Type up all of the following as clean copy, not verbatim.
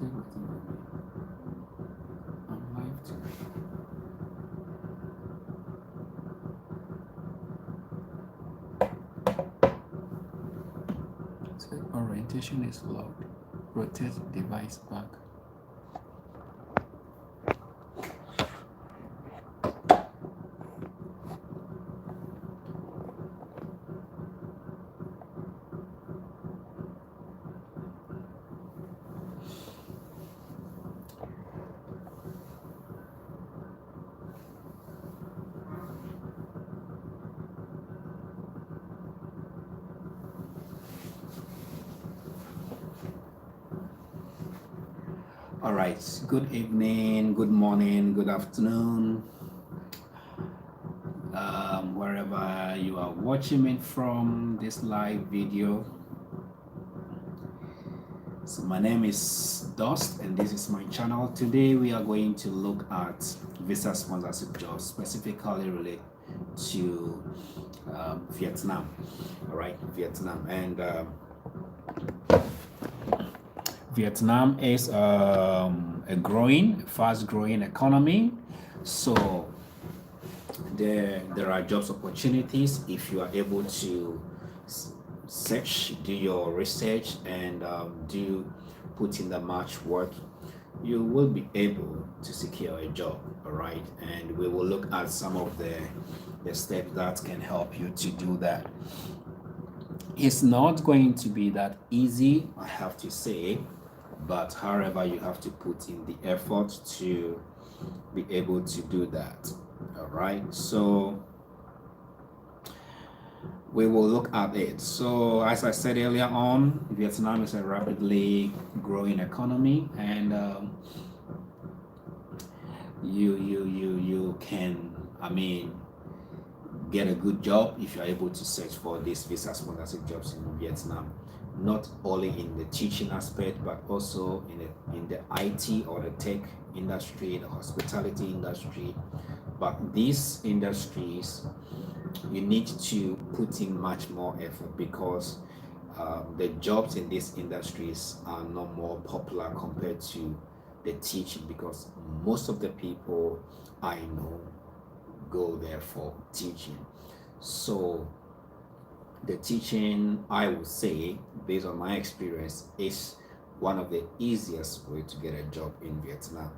I'm live today. So orientation is locked. Rotate device back. All right. Good evening, good morning, good afternoon, wherever you are watching me from this live video. So my name is Dust, and this is my channel. Today we are going to look at visa sponsorship jobs, specifically related to Vietnam. All right, Vietnam, and Vietnam is a fast-growing economy. So there are jobs opportunities if you are able to search, do your research, and do put in the much work. You will be able to secure a job. All right, and we will look at some of the steps that can help you to do that. It's not going to be that easy, I have to say, but however, you have to put in the effort to be able to do that. All right, so we will look at it. So as I said earlier on, Vietnam is a rapidly growing economy, and you can, get a good job if you're able to search for these visa sponsorship jobs in Vietnam, not only in the teaching aspect but also in the IT or the tech industry, the hospitality industry. But these industries, you need to put in much more effort because the jobs in these industries are not more popular compared to the teaching, because most of the people I know go there for teaching. So the teaching, I would say, based on my experience, is one of the easiest way to get a job in Vietnam.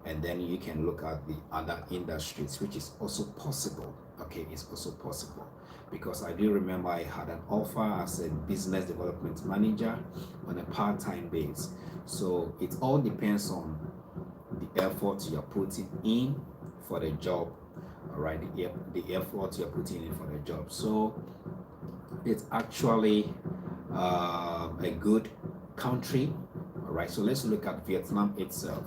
And then you can look at the other industries, which is also possible. Okay, it's also possible, because I do remember I had an offer as a business development manager on a part-time base. So it all depends on the effort you're putting in for the job. All right, the effort you're putting in for the job. So it's actually a good country. All right, so let's look at Vietnam itself.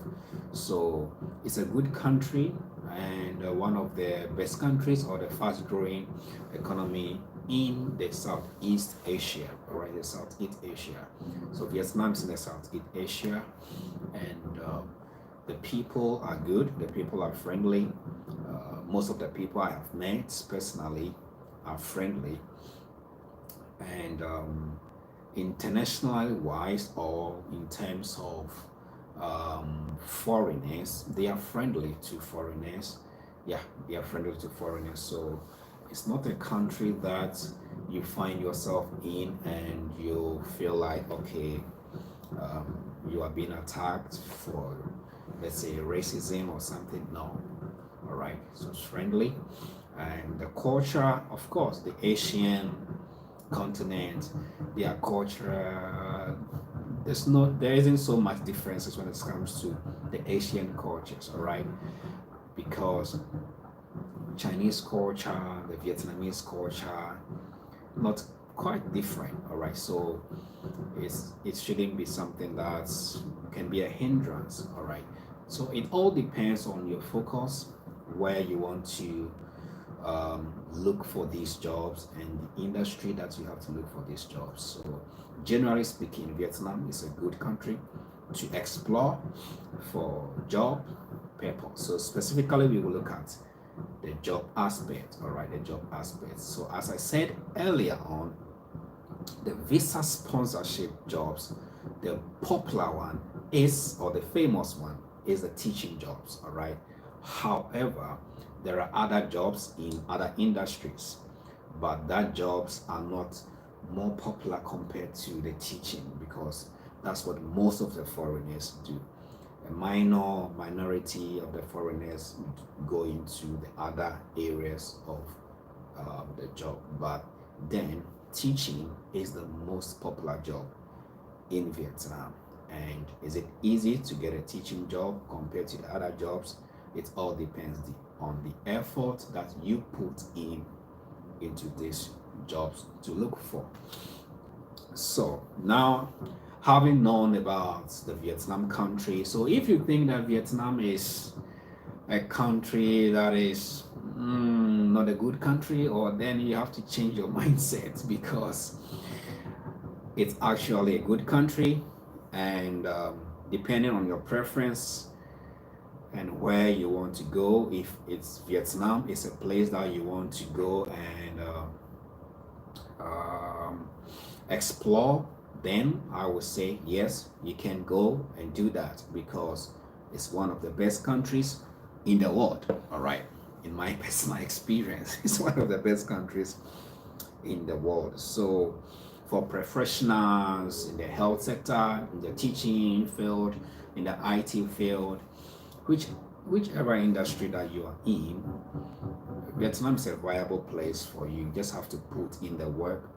So it's a good country, and one of the best countries, or the fast growing economy in the Southeast Asia. All right, the Southeast Asia. So Vietnam is in the Southeast Asia, and the people are good, the people are friendly. Most of the people I have met personally are friendly, and internationally wise, or in terms of foreigners, they are friendly to foreigners. Yeah, they are friendly to foreigners. So it's not a country that you find yourself in and you feel like, okay, you are being attacked for, let's say, racism or something. No. All right, so it's friendly. And the culture, of course, the Asian continent, their culture, there isn't so much differences when it comes to the Asian cultures. All right, because Chinese culture, the Vietnamese culture, not quite different. All right, so it shouldn't be something that can be a hindrance. All right, so it all depends on your focus, where you want to look for these jobs, and the industry that you have to look for these jobs. So generally speaking, Vietnam is a good country to explore for job purpose. So specifically, we will look at the job aspect. All right, the job aspect. So as I said earlier on, the visa sponsorship jobs the popular one is, or the famous one is, the teaching jobs. All right. However, there are other jobs in other industries, but that jobs are not more popular compared to the teaching, because that's what most of the foreigners do. A minority of the foreigners go into the other areas of the job, but then teaching is the most popular job in Vietnam. And is it easy to get a teaching job compared to the other jobs? It all depends on the effort that you put into these jobs to look for. So now, having known about the Vietnam country, so if you think that Vietnam is a country that is not a good country, or then you have to change your mindset, because it's actually a good country. And depending on your preference and where you want to go, if it's Vietnam, it's a place that you want to go and explore, then I would say yes, you can go and do that, because it's one of the best countries in the world. All right, in my personal experience, it's one of the best countries in the world. So for professionals in the health sector, in the teaching field, in the IT field, whichever industry that you are in, Vietnam is a viable place for you. You just have to put in the work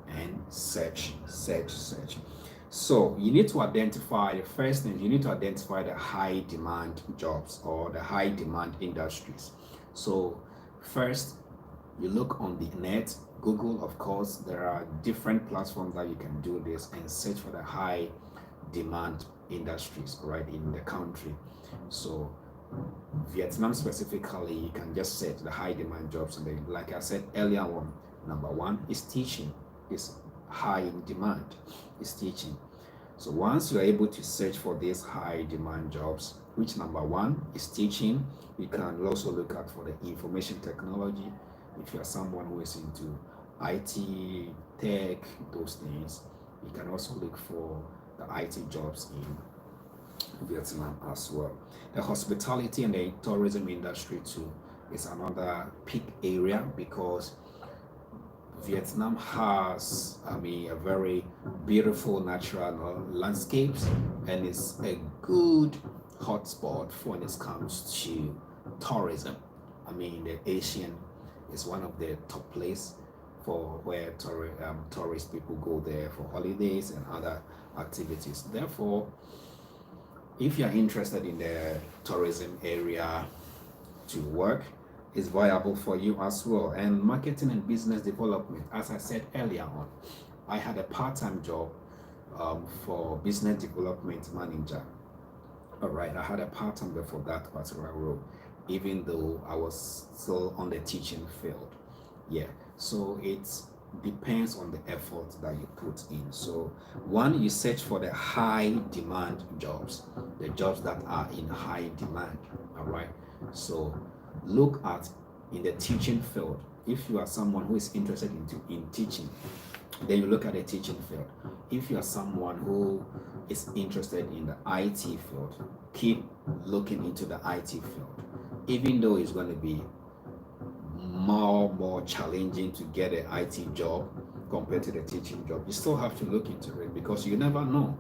and search. So you need to identify, the first thing, you need to identify the high demand jobs or the high demand industries. So first, you look on the net, Google, of course. There are different platforms that you can do this and search for the high demand industries right in the country. So Vietnam specifically, you can just search the high demand jobs, and then, like I said earlier on, number one is teaching. Is high in demand, is teaching. So once you're able to search for these high demand jobs, which number one is teaching, you can also look out for the information technology. If you're someone who is into IT, tech, those things, you can also look for the IT jobs in Vietnam as well. The hospitality and the tourism industry too is another peak area, because Vietnam has, a very beautiful natural landscapes, and it's a good hotspot for when it comes to tourism. The Asian is one of the top places for where tourist people go there for holidays and other activities. Therefore, if you're interested in the tourism area to work, is viable for you as well. And marketing and business development, as I said earlier on, I had a part-time job for business development manager. All right, I had a part-time job for that particular role, even though I was still on the teaching field. Yeah, so it depends on the effort that you put in. So one, you search for the high demand jobs, the jobs that are in high demand. All right, so look at in the teaching field. If you are someone who is interested in teaching, then you look at the teaching field. If you are someone who is interested in the IT field, keep looking into the IT field. Even though it's going to be more challenging to get an IT job compared to the teaching job, you still have to look into it, because you never know.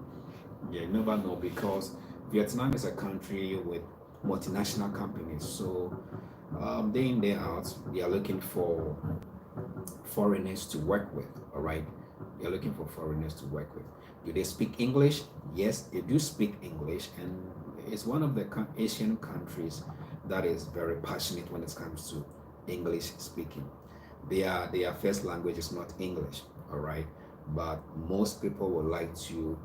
Yeah, you never know, because Vietnam is a country with multinational companies. So day in, day out, they are looking for foreigners to work with. All right, they're looking for foreigners to work with. Do they speak English? Yes, they do speak English, and it's one of the Asian countries that is very passionate when it comes to English speaking. Their first language is not English. All right, but most people would like to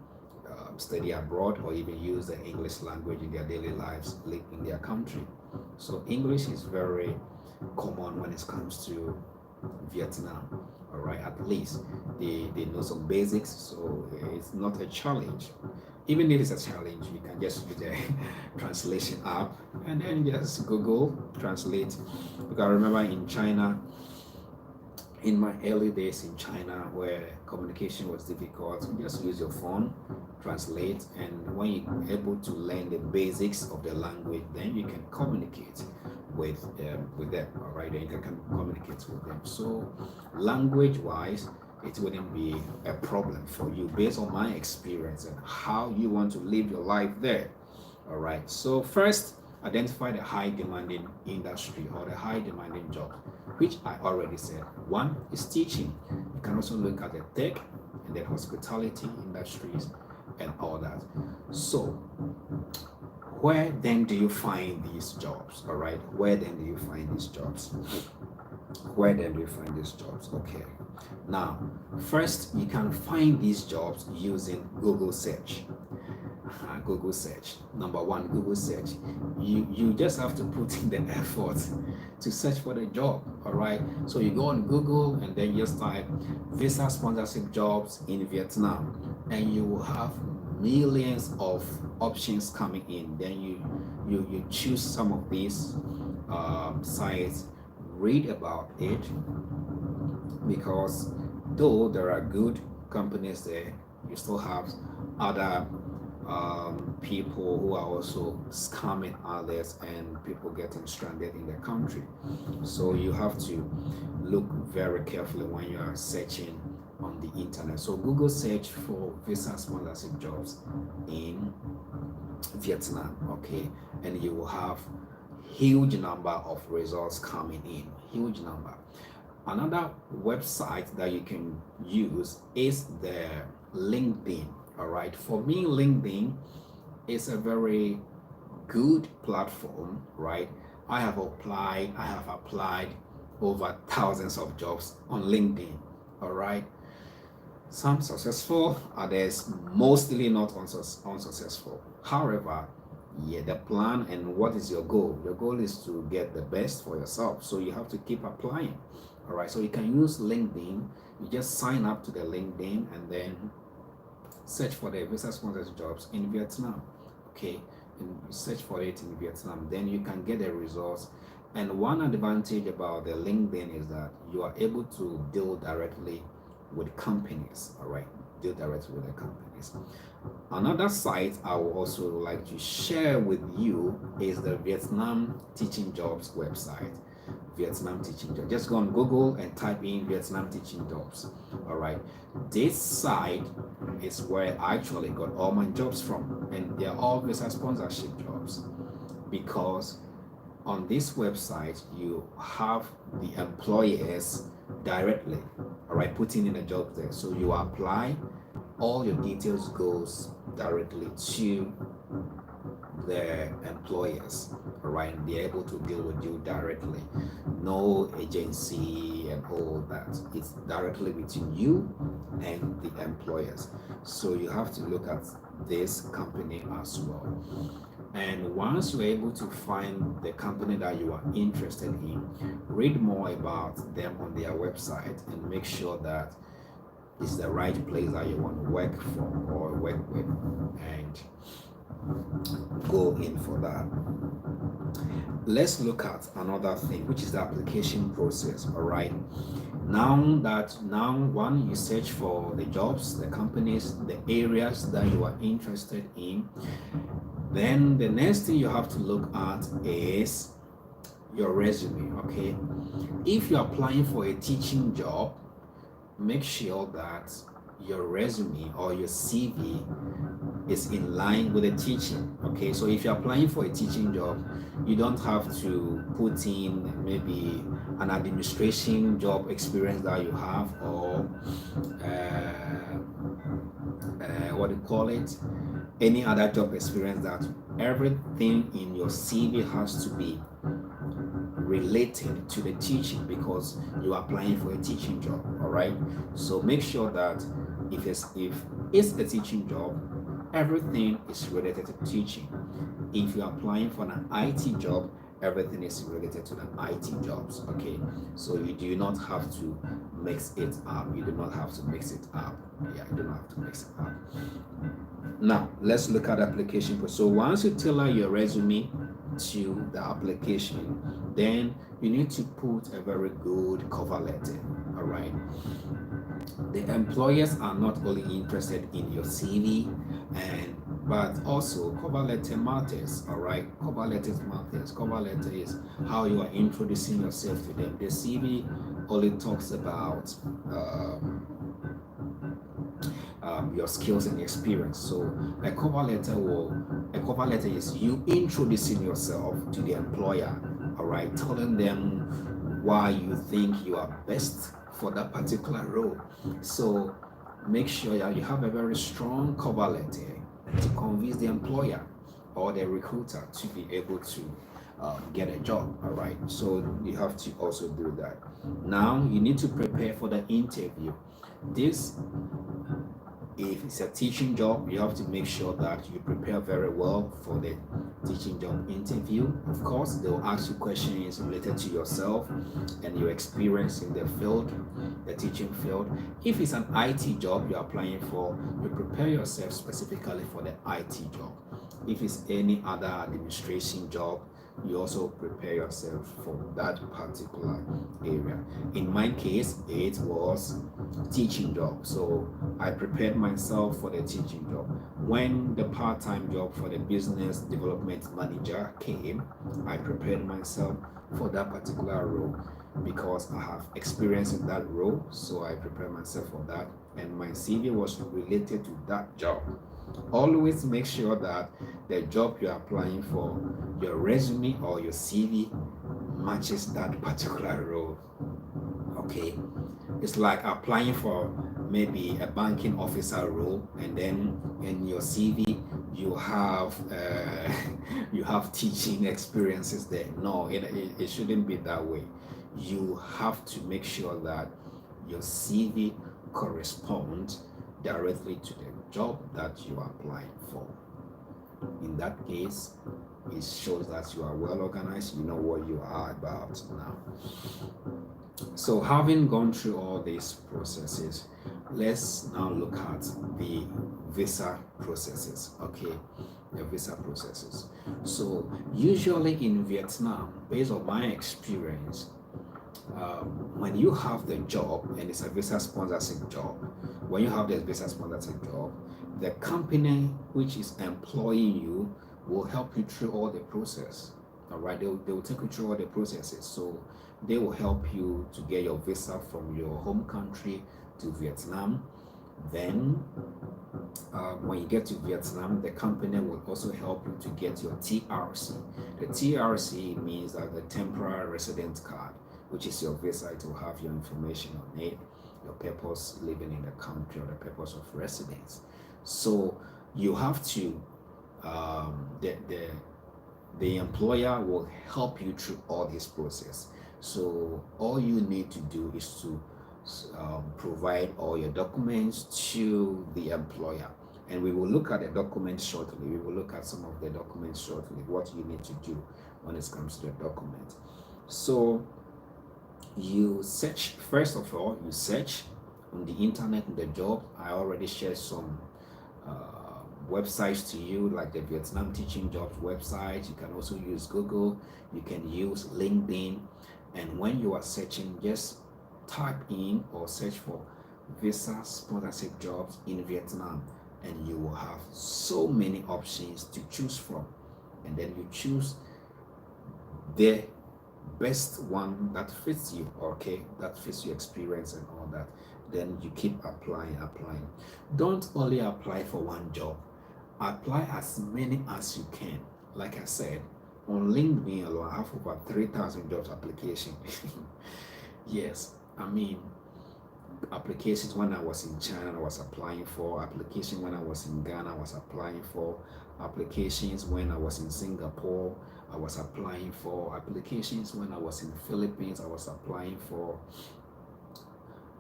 study abroad or even use the English language in their daily lives in their country. So English is very common when it comes to Vietnam. All right, at least they know some basics, so it's not a challenge. Even if it's a challenge, you can just use a translation app and then just Google translate. Because I remember in China, In my early days in China, where communication was difficult, you just use your phone, translate, and when you're able to learn the basics of the language, then you can communicate with them. All right, then you can communicate with them. So, language-wise, it wouldn't be a problem for you based on my experience and how you want to live your life there. All right. So first, identify the high demanding industry or the high demanding job, which I already said. One is teaching. You can also look at the tech and the hospitality industries and all that. So where then do you find these jobs? All right. Where then do you find these jobs? Where then do you find these jobs? Okay. Now, first, you can find these jobs using Google search. Google search. Number one, Google search. You just have to put in the effort to search for the job. All right. So you go on Google and then just type visa sponsorship jobs in Vietnam, and you will have millions of options coming in. Then you choose some of these sites, read about it, because though there are good companies there, you still have other people who are also scamming others and people getting stranded in the country. So you have to look very carefully when you are searching on the internet. So Google search for visa sponsorship jobs in Vietnam, okay, and you will have huge number of results coming in, huge number. Another website that you can use is the LinkedIn. All right, for me, LinkedIn is a very good platform, right? I have applied over thousands of jobs on LinkedIn. All right, some successful, others mostly not unsuccessful. However, yeah, the plan and what is your goal? Your goal is to get the best for yourself, so you have to keep applying. All right, so you can use LinkedIn. You just sign up to the LinkedIn and then search for the visa sponsored jobs in Vietnam. Okay, and search for it in Vietnam, then you can get the results. And one advantage about the LinkedIn is that you are able to deal directly with companies. All right, deal directly with the companies. Another site I would also like to share with you is the Vietnam Teaching Jobs website. Vietnam Teaching Jobs. Just go on Google and type in Vietnam Teaching Jobs. All right, this site is where I actually got all my jobs from, and they're all visa sponsorship jobs, because on this website you have the employers directly, all right, putting in a job there. So you apply, all your details goes directly to the employers, all right, and they're able to deal with you directly, no agency and all that. It's directly between you and the employers. So you have to look at this company as well. And once you're able to find the company that you are interested in, read more about them on their website and make sure that it's the right place that you want to work for or work with, and go in for that. Let's look at another thing, which is the application process. All right, now one, you search for the jobs, the companies, the areas that you are interested in. Then the next thing you have to look at is your resume. Okay, if you're applying for a teaching job, make sure that your resume or your CV is in line with the teaching. Okay, so if you're applying for a teaching job, you don't have to put in maybe an administration job experience that you have, or what do you call it, any other job experience. That everything in your CV has to be related to the teaching, because you are applying for a teaching job. All right, so make sure that if it's a teaching job, everything is related to teaching. If you're applying for an IT job, everything is related to the IT jobs. Okay, so you do not have to mix it up. You do not have to mix it up. Yeah, you do not have to mix it up. Now let's look at application. So once you tailor your resume to the application, then you need to put a very good cover letter. All right. The employers are not only interested in your CV, and but also cover letter matters. All right, cover letters matters. Cover letter is how you are introducing yourself to them. The CV only talks about your skills and experience. So a cover letter is you introducing yourself to the employer. All right, telling them why you think you are best for that particular role. So make sure that you have a very strong cover letter to convince the employer or the recruiter to be able to get a job. All right, so you have to also do that. Now you need to prepare for the interview. This, if it's a teaching job, you have to make sure that you prepare very well for the teaching job interview. Of course, they'll ask you questions related to yourself and your experience in the field, the teaching field. If it's an IT job you're applying for, you prepare yourself specifically for the IT job. If it's any other administration job, you also prepare yourself for that particular area. In my case, it was teaching job, so I prepared myself for the teaching job. When the part-time job for the business development manager came, I prepared myself for that particular role because I have experience in that role, so I prepared myself for that, and my CV was related to that job. Always make sure that the job you're applying for, your resume or your CV matches that particular role. Okay, it's like applying for maybe a banking officer role, and then in your CV you have you have teaching experiences there. No, it shouldn't be that way. You have to make sure that your CV corresponds directly to the job that you are applying for. In that case, it shows that you are well organized, you know what you are about now. So, having gone through all these processes, let's now look at the visa processes. Okay, the visa processes. So, usually in Vietnam, based on my experience, when you have the job and it's a visa sponsorship job, when you have the visa sponsorship job, the company which is employing you will help you through all the process. All right, they will take you through all the processes. So they will help you to get your visa from your home country to Vietnam. Then when you get to Vietnam, the company will also help you to get your TRC. The TRC means that the temporary resident card, which is your visa. It will have your information on it, your purpose living in the country or the purpose of residence. So you have to the employer will help you through all this process. So all you need to do is to provide all your documents to the employer, and we will look at the documents shortly. We will look at some of the documents shortly, what you need to do when it comes to the document. So you search, first of all, you search on the internet in the job. I already shared some websites to you, like the Vietnam Teaching Jobs website. You can also use Google, you can use LinkedIn, and when you are searching, just type in or search for visa sponsorship jobs in Vietnam, and you will have so many options to choose from, and then you choose the best one that fits you, okay, that fits your experience and all that. Then you keep applying. Don't only apply for one job, apply as many as you can. Like I said, on LinkedIn alone, I have over 3,000 jobs applications. Yes, I mean, applications when I was in China, I was applying for. Applications when I was in Ghana, I was applying for. Applications when I was in Singapore, I was applying for. Applications when I was in Philippines, I was applying for.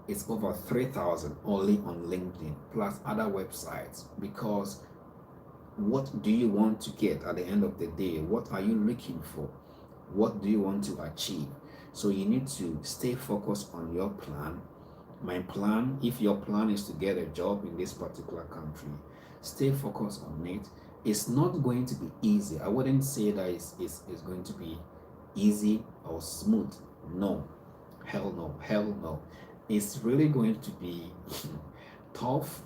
It's over 3,000 only on LinkedIn, plus other websites. Because what do you want to get at the end of the day? What are you looking for? What do you want to achieve? So you need to stay focused on your plan. My plan, if your plan is to get a job in this particular country, stay focused on it. It's not going to be easy. I wouldn't say that it's going to be easy or smooth. No, hell no, hell no. it's really going to be tough,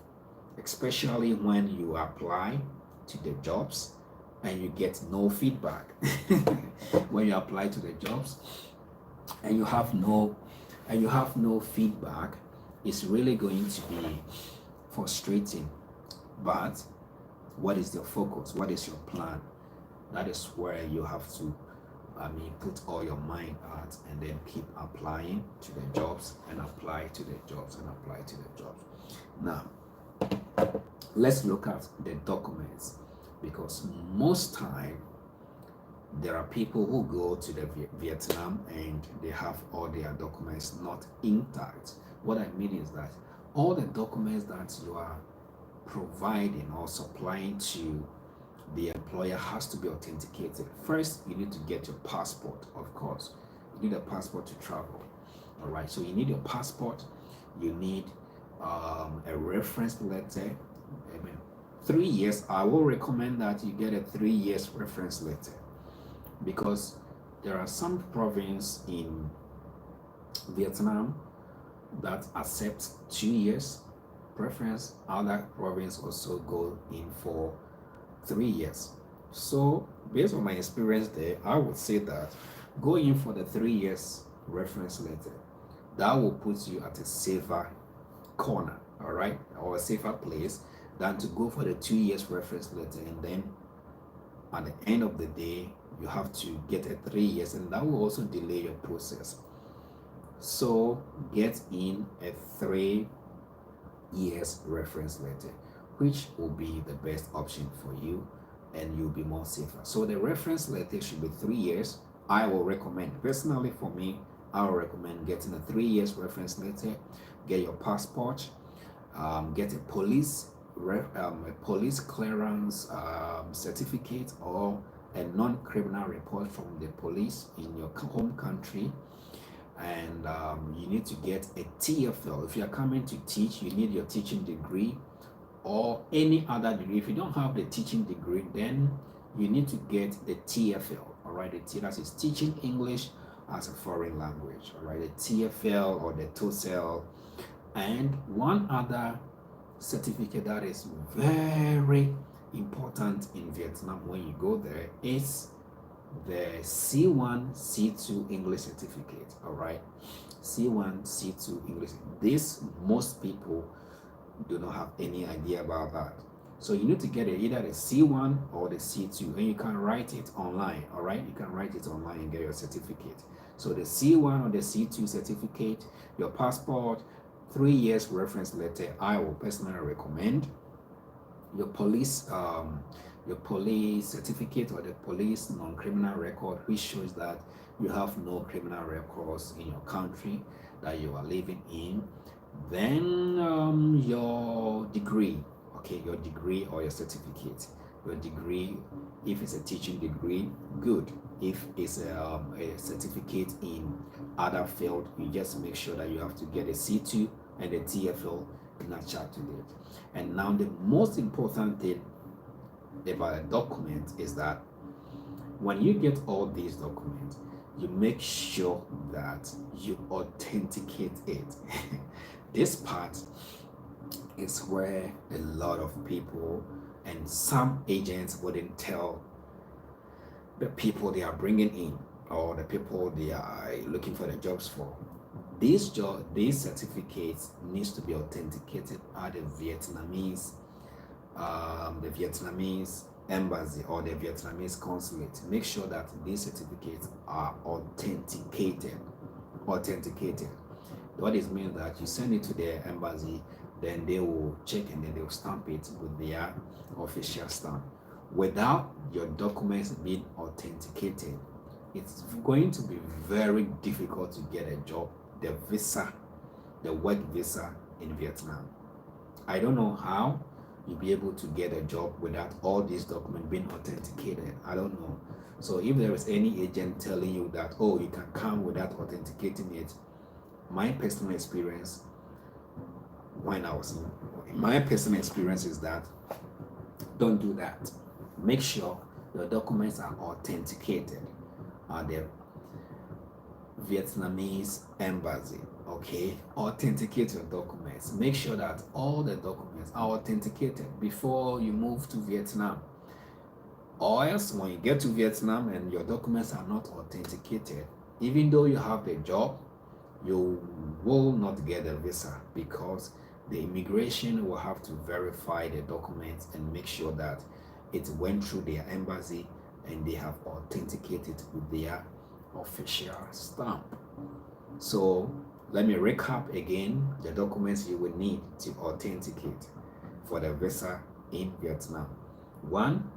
especially when you apply to the jobs and you get no feedback. When you apply to the jobs and you have no feedback, it's really going to be frustrating. But what is your focus? What is your plan? That is where you have to put all your mind at, and then keep applying to the jobs and apply to the jobs and apply to the jobs. Now, let's look at the documents, because most time there are people who go to the Vietnam and they have all their documents not intact. What I mean is that all the documents that you are providing or supplying to the employer has to be authenticated. First, you need to get your passport, of course. You need a passport to travel. All right, so you need your passport, you need a reference letter. 3 years, I will recommend that you get a 3 years reference letter, because there are some provinces in Vietnam that accept 2 years preference. Other provinces also go in for 3 years. So based on my experience there, I would say that go in for the 3 years reference letter. That will put you at a safer corner, all right, or a safer place than to go for the 2 years reference letter, and then at the end of the day you have to get a 3 years, and that will also delay your process. So get in a 3 years reference letter, which will be the best option for you, and you'll be more safer. So the reference letter should be 3 years. I will recommend, personally for me, I will recommend getting a 3 years reference letter. Get your passport, get a police clearance certificate, or a non-criminal report from the police in your home country. And you need to get a TFL. If you are coming to teach, you need your teaching degree or any other degree. If you don't have the teaching degree, then you need to get the TFL. All right, that is teaching English as a foreign language. All right, the TFL or the TOEFL. And one other certificate that is very important in Vietnam when you go there is the C1, C2 English certificate. All right, C1, C2 English. This, most people do not have any idea about that. So you need to get either the C1 or the C2, and you can write it online. All right, you can write it online and get your certificate. So the C1 or the C2 certificate, your passport, 3 years reference letter, I will personally recommend. Your police certificate or the police non-criminal record, which shows that you have no criminal records in your country that you are living in. Then your degree, okay, your degree or your certificate. Your degree, if it's a teaching degree, good. If it's a certificate in other field, you just make sure that you have to get a C2 and a TFL match up to date. And now the most important thing about a document is that when you get all these documents, you make sure that you authenticate it. This part is where a lot of people and some agents wouldn't tell the people they are bringing in or the people they are looking for the jobs for. These certificates needs to be authenticated at the Vietnamese embassy or the Vietnamese consulate. Make sure that these certificates are authenticated. What this means that you send it to their embassy, then they will check and then they will stamp it with their official stamp. Without your documents being authenticated, it's going to be very difficult to get a job, the work visa in Vietnam. I don't know how you'll be able to get a job without all these documents being authenticated. I don't know. So if there is any agent telling you that, oh, you can come without authenticating it, my personal experience is that don't do that. Make sure your documents are authenticated at the Vietnamese embassy. Okay, authenticate your documents. Make sure that all the documents are authenticated before you move to Vietnam. Or else, when you get to Vietnam and your documents are not authenticated, even though you have the job, you will not get a visa because the immigration will have to verify the documents and make sure that it went through their embassy and they have authenticated with their official stamp. So let me recap again the documents you will need to authenticate for the visa in Vietnam. One,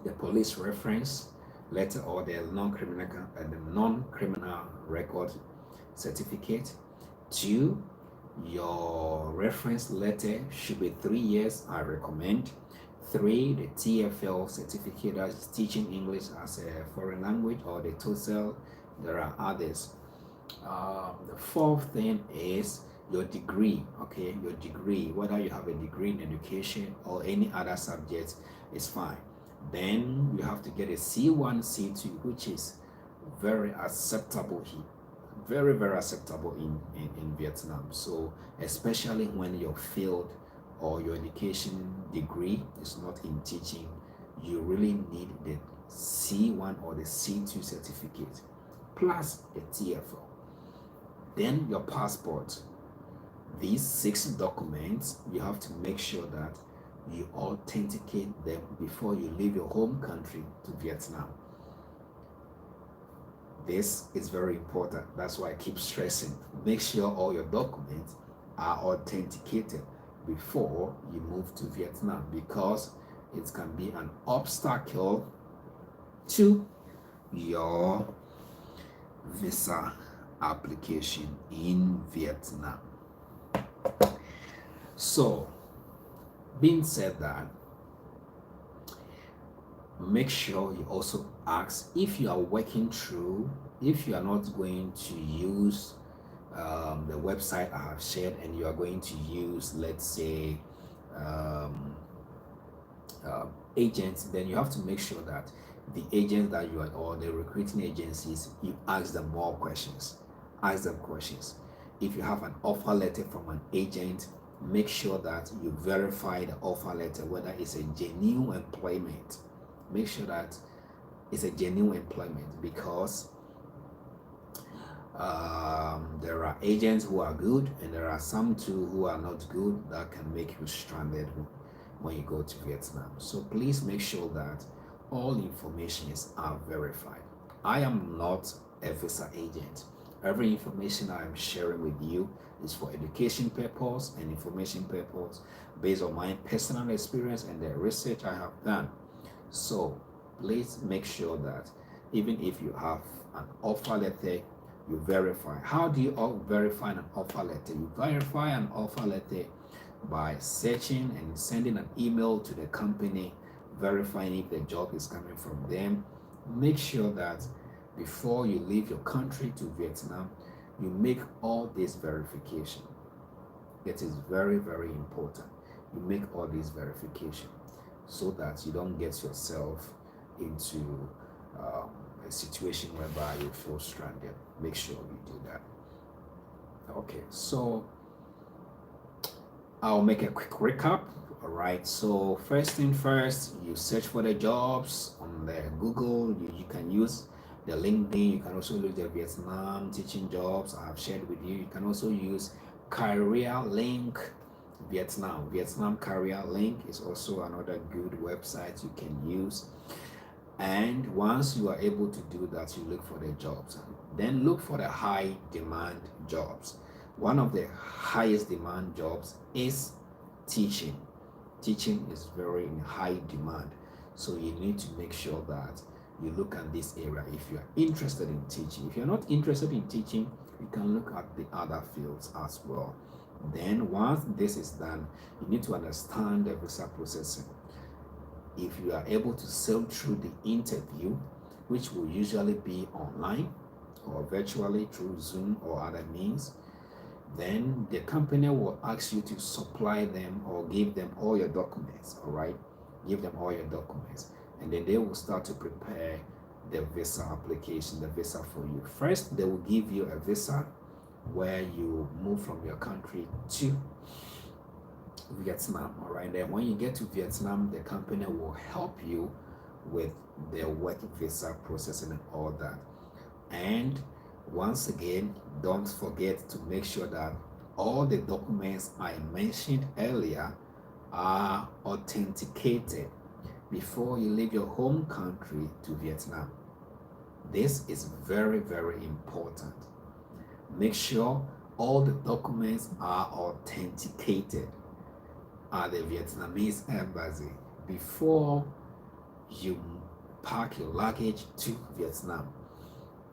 the police reference letter or the non-criminal record certificate. Two, your reference letter should be 3 years, I recommend. Three, the TEFL certificate, that's teaching English as a foreign language, or the TOEFL. There are others. The fourth thing is your degree. Okay, your degree, whether you have a degree in education or any other subject, is fine. Then you have to get a C1, C2, which is very acceptable here, very acceptable in Vietnam. So especially when your field or your education degree is not in teaching, you really need the C1 or the C2 certificate plus the TEFL. Then your passport. These 6 documents, you have to make sure that you authenticate them before you leave your home country to Vietnam. This is very important. That's why I keep stressing. Make sure all your documents are authenticated before you move to Vietnam, because it can be an obstacle to your visa application in Vietnam. So, being said that, make sure you also ask if you are working through, if you are not going to use the website I have shared and you are going to use, let's say, agents, then you have to make sure that the agents that you are, or the recruiting agencies, you ask them more questions. Ask them questions. If you have an offer letter from an agent, make sure that you verify the offer letter, whether it's a genuine employment. Make sure that it's a genuine employment, because there are agents who are good and there are some too who are not good, that can make you stranded when you go to Vietnam. So please make sure that all informations are verified. I am not a visa agent. Every information I am sharing with you is for education purpose and information purpose, based on my personal experience and the research I have done. So please make sure that even if you have an offer letter, you verify. How do you verify an offer letter? You verify an offer letter by searching and sending an email to the company, verifying if the job is coming from them. Make sure that before you leave your country to Vietnam, you make all this verification. It is very important. You make all this verification so that you don't get yourself into a situation whereby you feel stranded. Make sure you do that. Okay, so I'll make a quick recap. All right, so first thing first, you search for the jobs on the Google. You can use the LinkedIn. You can also use the Vietnam teaching jobs I have shared with you. You can also use Career Link Vietnam. Vietnam Career Link is also another good website you can use. And once you are able to do that, you look for the jobs. Then look for the high demand jobs. One of the highest demand jobs is teaching. Teaching is very in high demand. So you need to make sure that you look at this area if you are interested in teaching. If you're not interested in teaching, you can look at the other fields as well. Then once this is done, you need to understand the visa processing. If you are able to sail through the interview, which will usually be online or virtually through Zoom or other means, then the company will ask you to supply them or give them all your documents. All right, give them all your documents, and then they will start to prepare the visa application, the visa for you. First, they will give you a visa where you move from your country to Vietnam. All right, then when you get to Vietnam, the company will help you with their work visa processing and all that. And once again, don't forget to make sure that all the documents I mentioned earlier are authenticated before you leave your home country to Vietnam. This is very, very important. Make sure all the documents are authenticated at the Vietnamese embassy before you pack your luggage to Vietnam.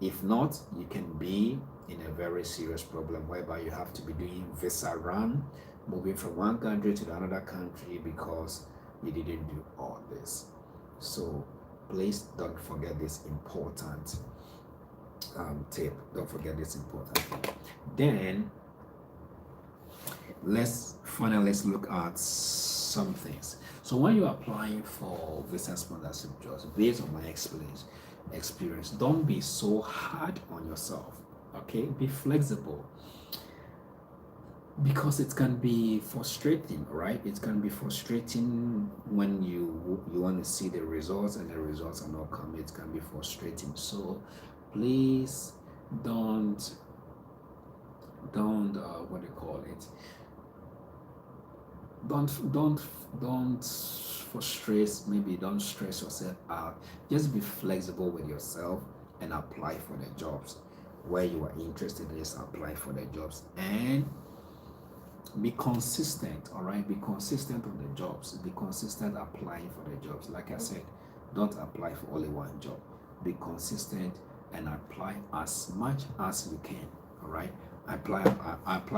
If not, you can be in a very serious problem whereby you have to be doing visa run, moving from one country to another country because you didn't do all this. So please don't forget this important tip. Don't forget this important thing. Then let's look at some things. So when you're applying for visa sponsorship jobs, based on my experience, don't be so hard on yourself. Okay, be flexible, because it can be frustrating, right? It can be frustrating when you want to see the results and the results are not coming. It can be frustrating. So please don't what do you call it, don't frustrate, maybe don't stress yourself out. Just be flexible with yourself and apply for the jobs where you are interested in. Just apply for the jobs and be consistent. All right, be consistent on the jobs, be consistent applying for the jobs. Like I said, don't apply for only one job. Be consistent and apply as much as you can. All right, apply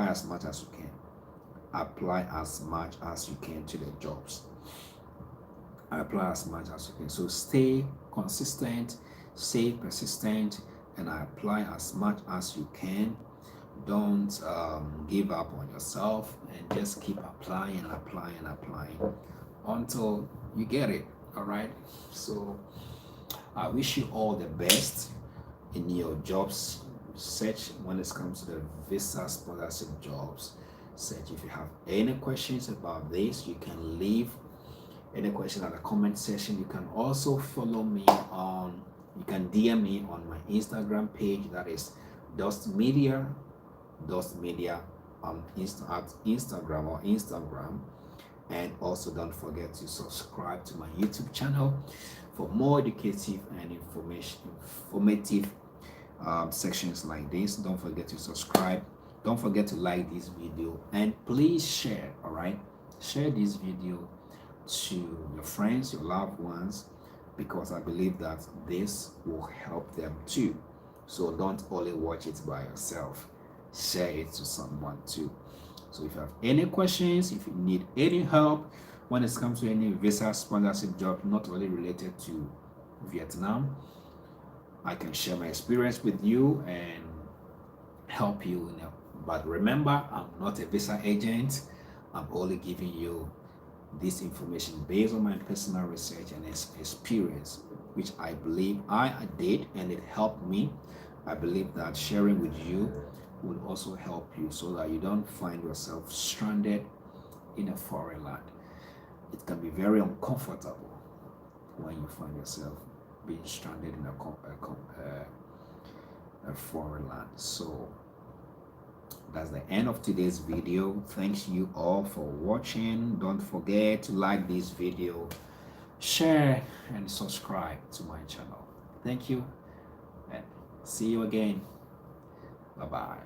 as much as you can. Apply as much as you can to the jobs. Apply as much as you can. So stay consistent, stay persistent, and apply as much as you can. Don't give up on yourself, and just keep applying until you get it. All right, so I wish you all the best in your jobs search when it comes to the visa sponsorship jobs search. If you have any questions about this, you can leave any question at the comment section. You can also follow me on, you can DM me on my Instagram page, that is Dust Media on Instagram or Instagram. And also don't forget to subscribe to my YouTube channel for more educative and informative sections like this. Don't forget to subscribe. Don't forget to like this video, and please share. All right, share this video to your friends, your loved ones, because I believe that this will help them too. So don't only watch it by yourself, share it to someone too. So if you have any questions, if you need any help when it comes to any visa sponsorship job not only related to Vietnam, I can share my experience with you and help you. But remember, I'm not a visa agent. I'm only giving you this information based on my personal research and experience, which I believe I did and it helped me. I believe that sharing with you will also help you, so that you don't find yourself stranded in a foreign land. It can be very uncomfortable when you find yourself being stranded in a foreign land. So that's the end of today's video. Thanks you all for watching. Don't forget to like this video, share and subscribe to my channel. Thank you and see you again. Bye bye.